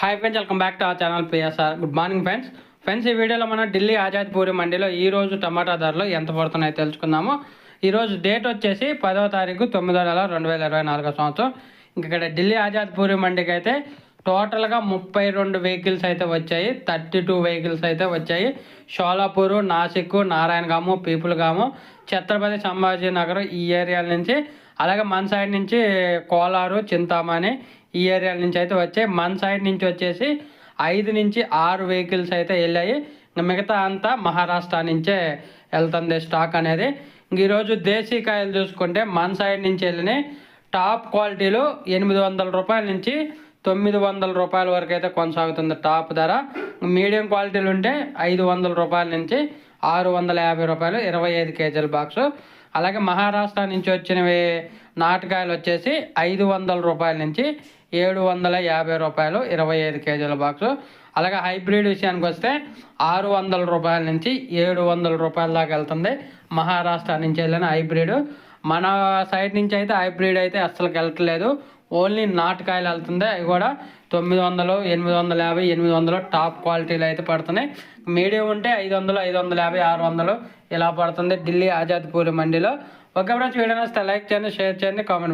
Hi friends, welcome back to our channel PSR. Good morning friends. ఈ వీడియోలో మనం ఢిల్లీ ఆజాద్ పూరి మండీలో ఈ రోజు టమాటా ధరలు ఎంత పడుతున్నాయో తెలుసుకుందాము. ఈరోజు డేట్ వచ్చేసి 10వ తారీఖు 9వ నెల 2024 సంవత్సరం. ఇక్కడ ఢిల్లీ ఆజాద్ పూరి మండీకి అయితే టోటల్గా 32 వెహికల్స్ అయితే వచ్చాయి. 32 వెహికల్స్ అయితే వచ్చాయి. షోలాపూరు, నాసిక్, నారాయణగాము, పీపుల్గాము, ఛత్రపతి సంభాజీ నగర్ ఈ ఏరియాల నుంచి, అలాగే మన సైడ్ నుంచి కోలారు, చింతామణి ఈ ఏరియాల నుంచి అయితే వచ్చాయి. మన సైడ్ నుంచి వచ్చేసి 5 నుంచి 6 వెహికల్స్ అయితే వెళ్ళాయి. మిగతా అంతా మహారాష్ట్ర నుంచే వెళ్తుంది స్టాక్ అనేది. ఈరోజు దేశీ కాయలు చూసుకుంటే మన సైడ్ నుంచి వెళ్ళినాయి. టాప్ క్వాలిటీలు 800 రూపాయల నుంచి 900 రూపాయల వరకు అయితే కొనసాగుతుంది టాప్ ధర. మీడియం క్వాలిటీలు ఉంటే 500 రూపాయల నుంచి 650 రూపాయలు 25 కేజీల బాక్సు. అలాగే మహారాష్ట్ర నుంచి వచ్చినవి నాటుకాయలు వచ్చేసి 500 రూపాయల నుంచి 750 రూపాయలు 25 కేజీల బాక్సు. అలాగే హైబ్రిడ్ విషయానికి వస్తే 600 రూపాయల నుంచి 700 రూపాయల దాకా వెళ్తుంది మహారాష్ట్ర నుంచి వెళ్ళిన హైబ్రిడ్. మన సైడ్ నుంచి అయితే హైబ్రిడ్ అయితే అస్సలు వెళ్ళట్లేదు, ఓన్లీ నాటుకాయలు వెళ్తుంది. అవి కూడా 900, 850, 800 టాప్ క్వాలిటీలు అయితే పడుతున్నాయి. మీడియం ఉంటే 500, 550, 600 ఇలా పడుతుంది ఢిల్లీ ఆజాద్ పూరి మండీలో. ఒక ఫ్రెండ్స్, వీడియో నచ్చితే లైక్ చేయండి, షేర్ చేయండి, కామెంట్